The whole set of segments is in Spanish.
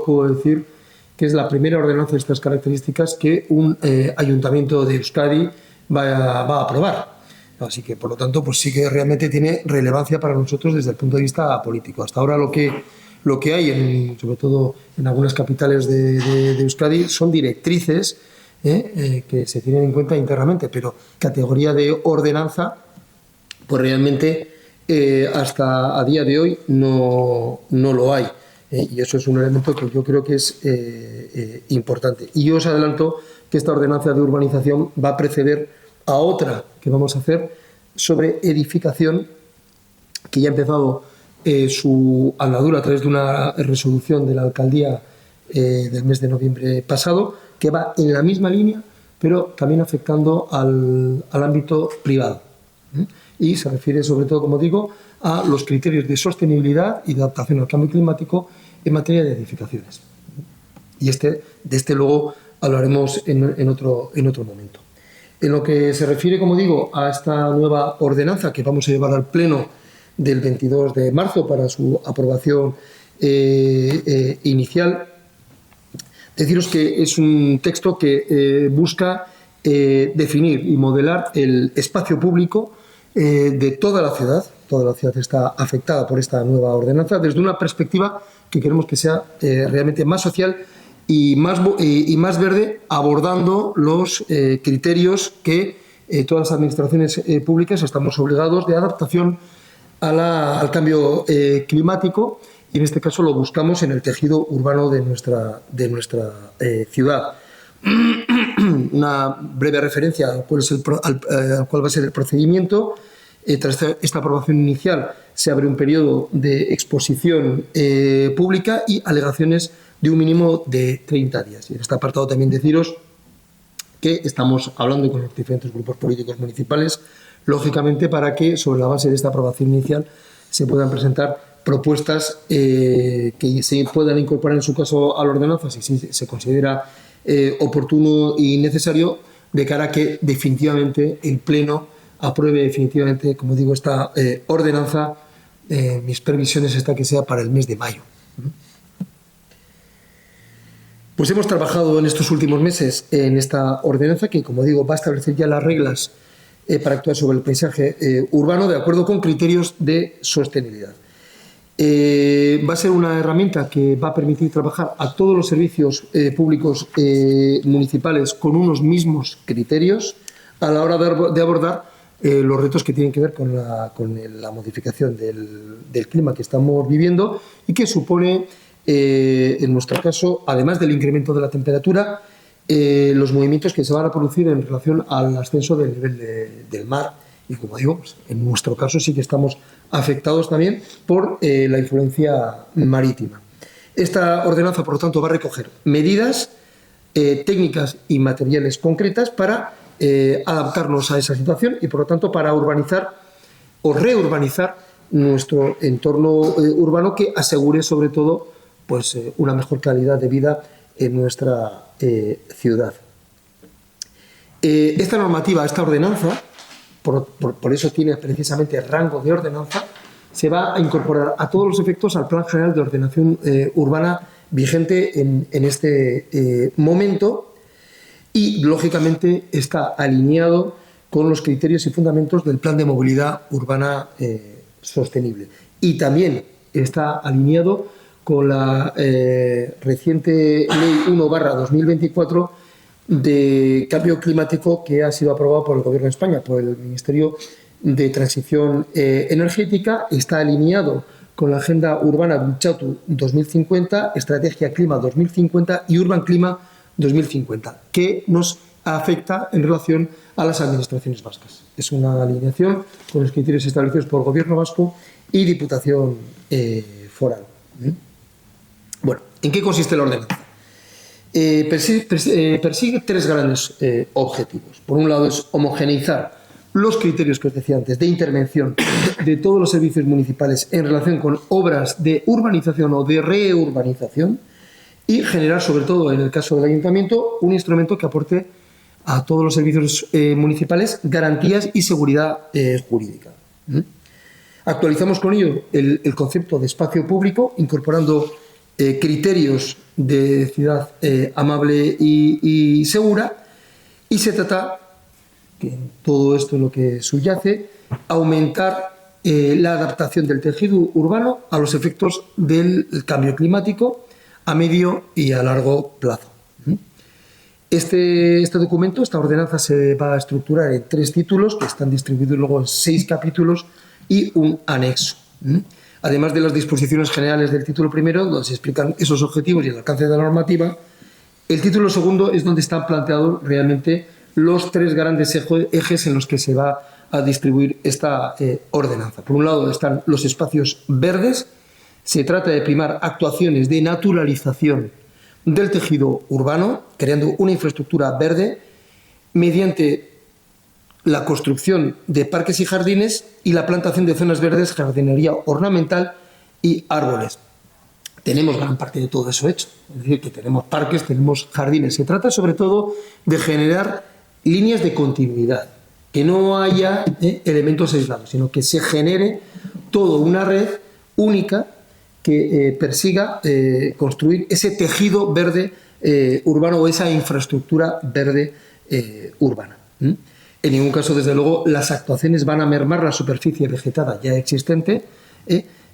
puedo decir que es la primera ordenanza de estas características que un ayuntamiento de Euskadi va a aprobar. Así que, por lo tanto, pues sí que realmente tiene relevancia para nosotros desde el punto de vista político. Hasta ahora lo que hay, sobre todo en algunas capitales de Euskadi, son directrices que se tienen en cuenta internamente, pero categoría de ordenanza, pues realmente hasta a día de hoy no lo hay. Y eso es un elemento que yo creo que es importante. Y yo os adelanto que esta ordenanza de urbanización va a preceder a otra que vamos a hacer sobre edificación, que ya ha empezado su andadura a través de una resolución de la alcaldía del mes de noviembre pasado, que va en la misma línea, pero también afectando al ámbito privado. Y se refiere sobre todo, como digo, a los criterios de sostenibilidad y de adaptación al cambio climático en materia de edificaciones. Y de este luego hablaremos en otro momento. En lo que se refiere, como digo, a esta nueva ordenanza que vamos a llevar al Pleno del 22 de marzo para su aprobación inicial, deciros que es un texto que busca definir y modelar el espacio público de toda la ciudad. Toda la ciudad está afectada por esta nueva ordenanza desde una perspectiva que queremos que sea realmente más social y más verde, abordando los criterios que todas las administraciones públicas estamos obligados de adaptación al cambio climático, y en este caso lo buscamos en el tejido urbano de nuestra ciudad. Una breve referencia a cuál va a ser el procedimiento. Tras esta aprobación inicial se abre un periodo de exposición pública y alegaciones de un mínimo de 30 días. Y en este apartado también deciros que estamos hablando con los diferentes grupos políticos municipales, lógicamente, para que sobre la base de esta aprobación inicial se puedan presentar propuestas que se puedan incorporar en su caso a la ordenanza, si se considera oportuno y necesario, de cara a que definitivamente el Pleno apruebe definitivamente, como digo, esta ordenanza. Mis previsiones está que sea para el mes de mayo. Pues hemos trabajado en estos últimos meses en esta ordenanza que, como digo, va a establecer ya las reglas para actuar sobre el paisaje urbano de acuerdo con criterios de sostenibilidad. Va a ser una herramienta que va a permitir trabajar a todos los servicios públicos municipales con unos mismos criterios a la hora de abordar los retos que tienen que ver con la modificación del clima que estamos viviendo y que supone, en nuestro caso, además del incremento de la temperatura, los movimientos que se van a producir en relación al ascenso del nivel del mar. Y, como digo, pues, en nuestro caso sí que estamos afectados también por la influencia marítima. Esta ordenanza, por lo tanto, va a recoger medidas técnicas y materiales concretas para adaptarnos a esa situación y, por lo tanto, para urbanizar o reurbanizar nuestro entorno urbano, que asegure, sobre todo, pues, una mejor calidad de vida en nuestra ciudad. Esta normativa, esta ordenanza, por eso tiene precisamente rango de ordenanza, se va a incorporar a todos los efectos al Plan General de Ordenación Urbana vigente en este momento, y, lógicamente, está alineado con los criterios y fundamentos del Plan de Movilidad Urbana Sostenible. Y también está alineado con la reciente Ley 1/2024 de Cambio Climático, que ha sido aprobado por el Gobierno de España, por el Ministerio de Transición Energética. Está alineado con la Agenda Urbana Bultzatu 2050, Estrategia Clima 2050 y Urban Clima 2050, que nos afecta en relación a las administraciones vascas. Es una alineación con los criterios establecidos por el Gobierno vasco y Diputación Foral. Bueno, ¿en qué consiste la ordenanza? Persigue tres grandes objetivos. Por un lado, es homogeneizar los criterios que os decía antes de intervención de todos los servicios municipales en relación con obras de urbanización o de reurbanización, y generar, sobre todo en el caso del ayuntamiento, un instrumento que aporte a todos los servicios municipales garantías y seguridad jurídica. Actualizamos con ello el concepto de espacio público, incorporando criterios de ciudad amable y segura, y se trata, que en todo esto es lo que subyace, aumentar la adaptación del tejido urbano a los efectos del cambio climático a medio y a largo plazo. Este documento, esta ordenanza, se va a estructurar en 3 títulos que están distribuidos luego en 6 capítulos y un anexo. Además de las disposiciones generales del título primero, donde se explican esos objetivos y el alcance de la normativa, el título segundo es donde están planteados realmente los 3 grandes ejes en los que se va a distribuir esta ordenanza. Por un lado están los espacios verdes. Se trata de primar actuaciones de naturalización del tejido urbano, creando una infraestructura verde mediante la construcción de parques y jardines y la plantación de zonas verdes, jardinería ornamental y árboles. Tenemos gran parte de todo eso hecho, es decir, que tenemos parques, tenemos jardines. Se trata sobre todo de generar líneas de continuidad, que no haya elementos aislados, sino que se genere toda una red única que persiga construir ese tejido verde urbano o esa infraestructura verde urbana. En ningún caso, desde luego, las actuaciones van a mermar la superficie vegetada ya existente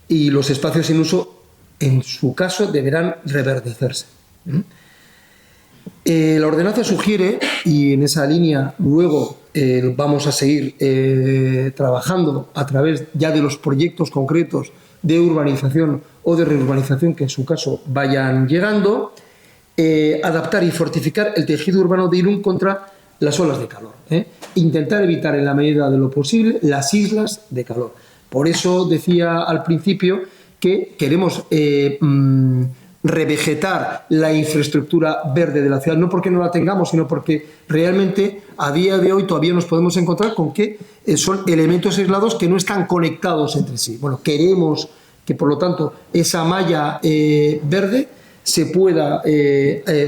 y los espacios en uso, en su caso, deberán reverdecerse. La ordenanza sugiere, y en esa línea luego vamos a seguir trabajando a través ya de los proyectos concretos de urbanización o de reurbanización que en su caso vayan llegando, adaptar y fortificar el tejido urbano de Irún contra las olas de calor. Intentar evitar en la medida de lo posible las islas de calor. Por eso decía al principio que queremos revegetar la infraestructura verde de la ciudad, no porque no la tengamos, sino porque realmente a día de hoy todavía nos podemos encontrar con que son elementos aislados que no están conectados entre sí. Bueno, queremos que, por lo tanto, esa malla verde se pueda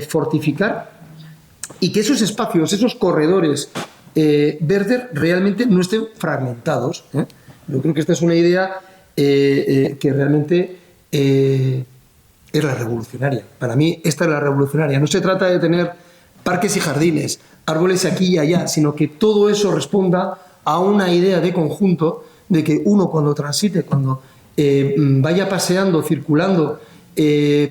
fortificar y que esos espacios, esos corredores verdes realmente no estén fragmentados. Yo creo que esta es una idea que realmente es la revolucionaria. Para mí esta es la revolucionaria. No se trata de tener parques y jardines, árboles aquí y allá, sino que todo eso responda a una idea de conjunto de que uno cuando transite, cuando vaya paseando, circulando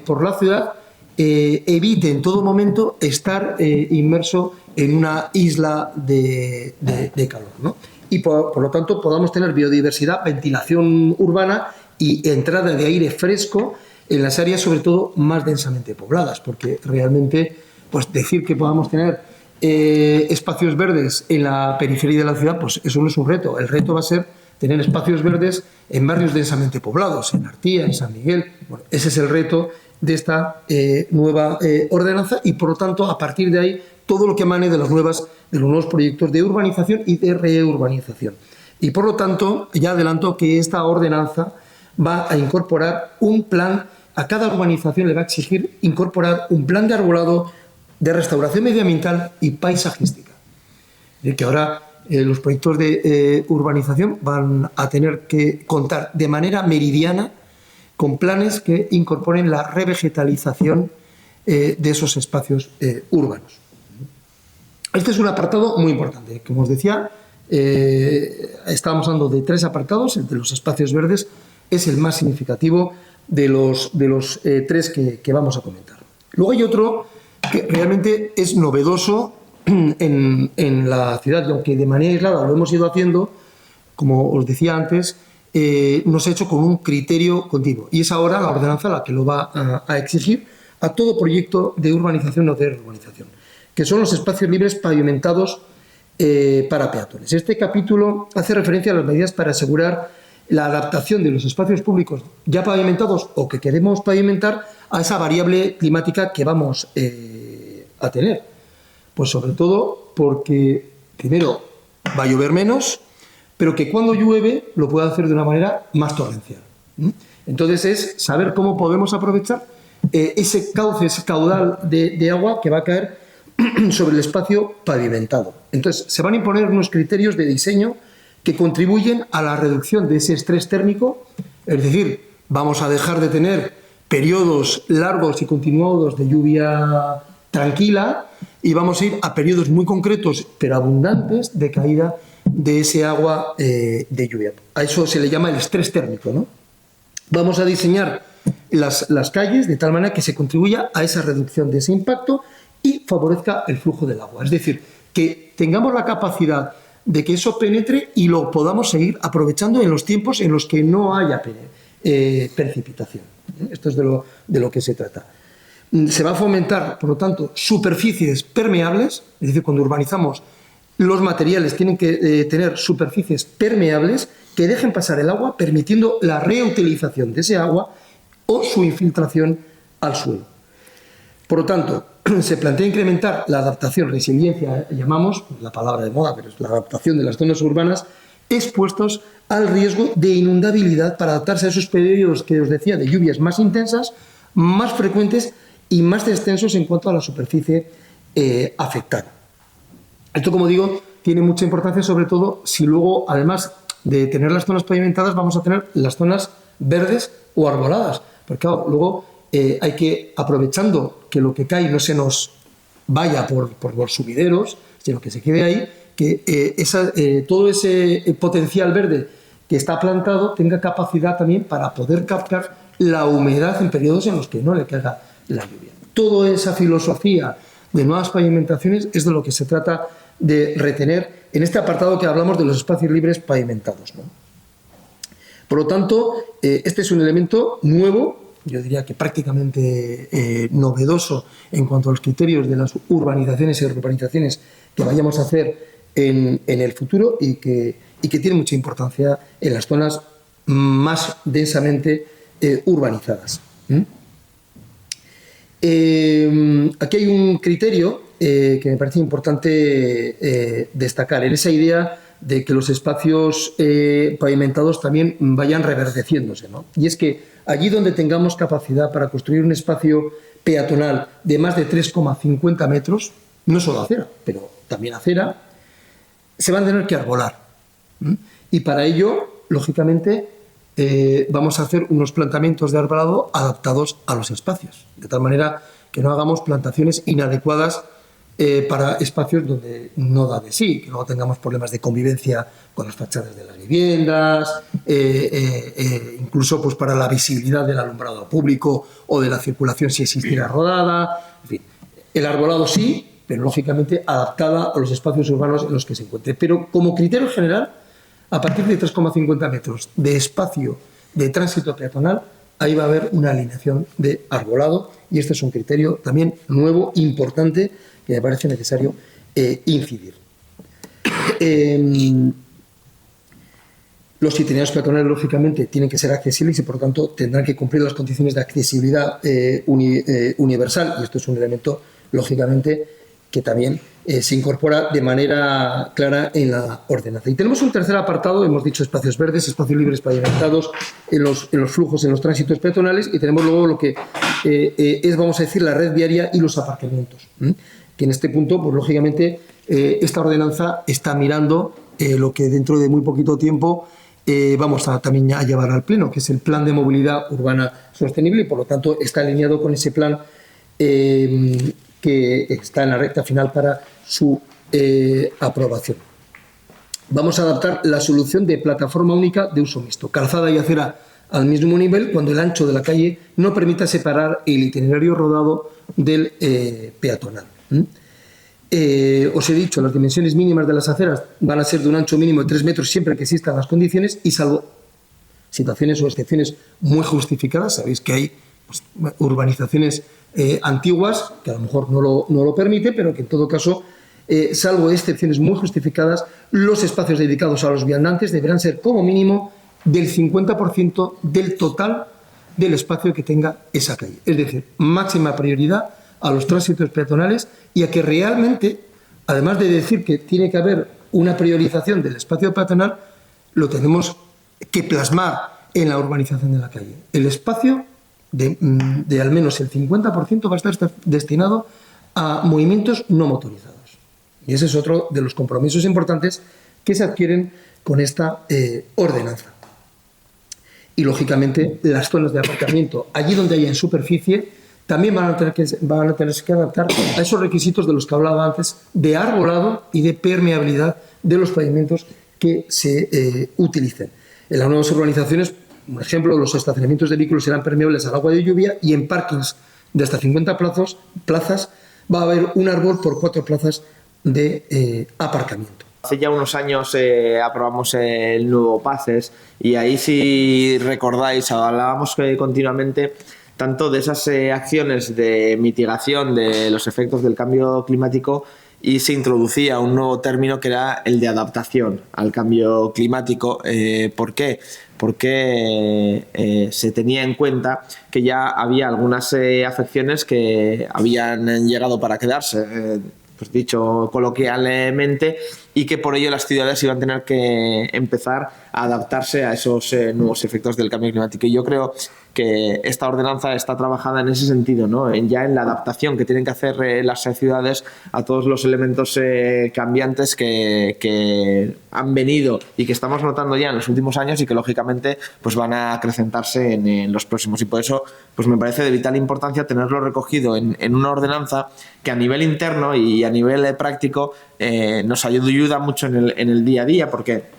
por la ciudad, evite en todo momento estar inmerso en una isla de calor, ¿no? Y por lo tanto podamos tener biodiversidad, ventilación urbana y entrada de aire fresco en las áreas sobre todo más densamente pobladas, porque realmente pues decir que podamos tener espacios verdes en la periferia de la ciudad, pues eso no es un reto. El reto va a ser tener espacios verdes en barrios densamente poblados, en Artía, en San Miguel. Bueno, ese es el reto de esta nueva ordenanza y, por lo tanto, a partir de ahí, todo lo que emane de los nuevos proyectos de urbanización y de reurbanización. Y, por lo tanto, ya adelanto que esta ordenanza va a incorporar un plan, a cada urbanización le va a exigir incorporar un plan de arbolado, de restauración medioambiental y paisajística. Que ahora los proyectos de urbanización van a tener que contar de manera meridiana con planes que incorporen la revegetalización de esos espacios urbanos. Este es un apartado muy importante. Como os decía, estábamos hablando de 3 apartados. El de los espacios verdes es el más significativo de los 3 que vamos a comentar. Luego hay otro que realmente es novedoso en la ciudad, y aunque de manera aislada lo hemos ido haciendo, como os decía antes, no se ha hecho con un criterio continuo. Y es ahora la ordenanza la que lo va a exigir a todo proyecto de urbanización o de reurbanización, que son los espacios libres pavimentados para peatones. Este capítulo hace referencia a las medidas para asegurar la adaptación de los espacios públicos ya pavimentados o que queremos pavimentar a esa variable climática que vamos a tener. Pues sobre todo porque, primero, va a llover menos, pero que cuando llueve lo puede hacer de una manera más torrencial. Entonces es saber cómo podemos aprovechar ese cauce, ese caudal de agua que va a caer sobre el espacio pavimentado. Entonces se van a imponer unos criterios de diseño que contribuyen a la reducción de ese estrés térmico, es decir, vamos a dejar de tener periodos largos y continuados de lluvia tranquila y vamos a ir a periodos muy concretos pero abundantes de caída de ese agua de lluvia. A eso se le llama el estrés térmico, ¿no? Vamos a diseñar las calles de tal manera que se contribuya a esa reducción de ese impacto y favorezca el flujo del agua. Es decir, que tengamos la capacidad de que eso penetre y lo podamos seguir aprovechando en los tiempos en los que no haya precipitación. Esto es de lo que se trata. Se va a fomentar, por lo tanto, superficies permeables, es decir, cuando urbanizamos, los materiales tienen que tener superficies permeables que dejen pasar el agua, permitiendo la reutilización de ese agua o su infiltración al suelo. Por lo tanto, se plantea incrementar la adaptación, resiliencia, llamamos, la palabra de moda, pero es la adaptación de las zonas urbanas expuestos al riesgo de inundabilidad para adaptarse a esos periodos que os decía de lluvias más intensas, más frecuentes y más extensos en cuanto a la superficie afectada. Esto, como digo, tiene mucha importancia, sobre todo si luego, además de tener las zonas pavimentadas, vamos a tener las zonas verdes o arboladas. Porque claro, luego hay que, aprovechando que lo que cae no se nos vaya por los sumideros, sino que se quede ahí, que todo ese potencial verde que está plantado tenga capacidad también para poder captar la humedad en periodos en los que no le caiga la lluvia. Toda esa filosofía de nuevas pavimentaciones es de lo que se trata de retener en este apartado que hablamos de los espacios libres pavimentados, ¿no? Por lo tanto, este es un elemento nuevo, yo diría que prácticamente novedoso en cuanto a los criterios de las urbanizaciones y urbanizaciones que vayamos a hacer en el futuro y que tiene mucha importancia en las zonas más densamente urbanizadas. Aquí hay un criterio que me parece importante destacar, en esa idea de que los espacios pavimentados también vayan reverdeciéndose, ¿no? Y es que allí donde tengamos capacidad para construir un espacio peatonal de más de 3,50 metros, no solo acera, pero también acera, se van a tener que arbolar. Y para ello, lógicamente, vamos a hacer unos planteamientos de arbolado adaptados a los espacios, de tal manera que no hagamos plantaciones inadecuadas para espacios donde no da de sí, que luego tengamos problemas de convivencia con las fachadas de las viviendas, incluso pues, para la visibilidad del alumbrado público o de la circulación si existiera rodada. En fin, el arbolado sí, pero lógicamente adaptada a los espacios urbanos en los que se encuentre. Pero como criterio general, a partir de 3,50 metros de espacio de tránsito peatonal, ahí va a haber una alineación de arbolado y este es un criterio también nuevo, importante, que me parece necesario incidir. Los itinerarios peatonales, lógicamente, tienen que ser accesibles y, por lo tanto, tendrán que cumplir las condiciones de accesibilidad universal y esto es un elemento, lógicamente, que también se incorpora de manera clara en la ordenanza. Y tenemos un tercer apartado, hemos dicho espacios verdes, espacios libres pavimentados en los flujos, en los tránsitos peatonales, y tenemos luego lo que es, vamos a decir, la red viaria y los aparcamientos. Que en este punto, pues lógicamente, esta ordenanza está mirando lo que dentro de muy poquito tiempo vamos a también a llevar al pleno, que es el Plan de Movilidad Urbana Sostenible, y por lo tanto está alineado con ese plan que está en la recta final para su aprobación. Vamos a adaptar la solución de plataforma única de uso mixto, calzada y acera al mismo nivel cuando el ancho de la calle no permita separar el itinerario rodado del peatonal. Os he dicho, las dimensiones mínimas de las aceras van a ser de un ancho mínimo de 3 metros siempre que existan las condiciones y salvo situaciones o excepciones muy justificadas. Sabéis que hay pues, urbanizaciones antiguas que a lo mejor no lo permite, pero que en todo caso, salvo excepciones muy justificadas, los espacios dedicados a los viandantes deberán ser como mínimo del 50% del total del espacio que tenga esa calle. Es decir, máxima prioridad a los tránsitos peatonales y a que realmente, además de decir que tiene que haber una priorización del espacio peatonal, lo tenemos que plasmar en la urbanización de la calle. El espacio de al menos el 50% va a estar destinado a movimientos no motorizados. Y ese es otro de los compromisos importantes que se adquieren con esta ordenanza. Y, lógicamente, las zonas de aparcamiento, allí donde haya en superficie, también van a tenerse que adaptar a esos requisitos de los que hablaba antes, de arbolado y de permeabilidad de los pavimentos que se utilicen. En las nuevas urbanizaciones, por ejemplo, los estacionamientos de vehículos serán permeables al agua de lluvia, y en parkings de hasta 50 plazas va a haber un árbol por 4 plazas de aparcamiento. Hace ya unos años aprobamos el nuevo PACES, y ahí, si recordáis, hablábamos continuamente tanto de esas acciones de mitigación de los efectos del cambio climático, y se introducía un nuevo término que era el de adaptación al cambio climático. ¿Por qué? Porque se tenía en cuenta que ya había algunas afecciones que habían llegado para quedarse, pues dicho coloquialmente, y que por ello las ciudades iban a tener que empezar a adaptarse a esos nuevos efectos del cambio climático. Y yo creo que esta ordenanza está trabajada en ese sentido, ¿no? Ya en la adaptación que tienen que hacer las ciudades a todos los elementos cambiantes que han venido y que estamos notando ya en los últimos años, y que lógicamente pues van a acrecentarse en los próximos. Y por eso pues me parece de vital importancia tenerlo recogido en una ordenanza que a nivel interno y a nivel práctico nos ayuda mucho en el día a día, porque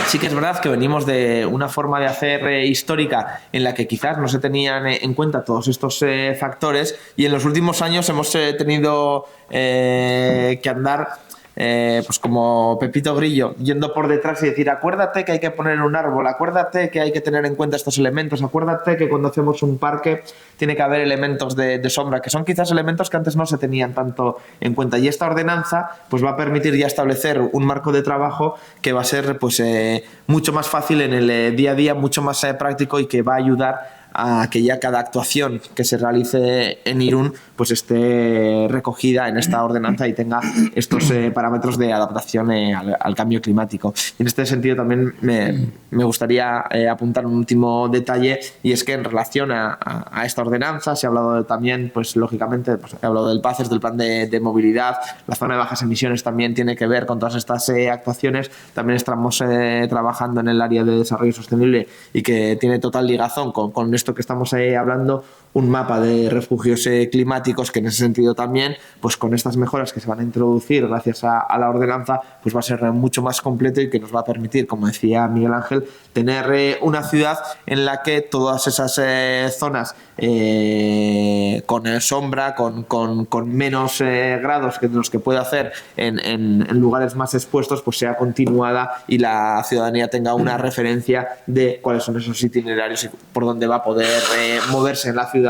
sí que es verdad que venimos de una forma de hacer histórica en la que quizás no se tenían en cuenta todos estos factores, y en los últimos años hemos tenido que andar pues como Pepito Grillo, yendo por detrás y decir: acuérdate que hay que poner un árbol, acuérdate que hay que tener en cuenta estos elementos, acuérdate que cuando hacemos un parque tiene que haber elementos de sombra, que son quizás elementos que antes no se tenían tanto en cuenta. Y esta ordenanza pues va a permitir ya establecer un marco de trabajo que va a ser pues mucho más fácil en el día a día, mucho más práctico, y que va a ayudar a que ya cada actuación que se realice en Irún pues esté recogida en esta ordenanza y tenga estos parámetros de adaptación al cambio climático. Y en este sentido también me gustaría apuntar un último detalle, y es que en relación a esta ordenanza se ha hablado también, pues lógicamente, pues, he hablado del PACES, del plan de movilidad. La zona de bajas emisiones también tiene que ver con todas estas actuaciones. También estamos trabajando en el área de desarrollo sostenible, y que tiene total ligazón con esto que estamos hablando, un mapa de refugios climáticos, que en ese sentido también, pues con estas mejoras que se van a introducir gracias a la ordenanza, pues va a ser mucho más completo, y que nos va a permitir, como decía Miguel Ángel, tener una ciudad en la que todas esas zonas con sombra, con menos grados que los que puede hacer en lugares más expuestos, pues sea continuada, y la ciudadanía tenga una referencia de cuáles son esos itinerarios y por dónde va a poder moverse en la ciudad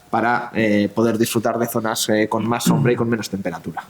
para poder disfrutar de zonas con más sombra y con menos temperatura.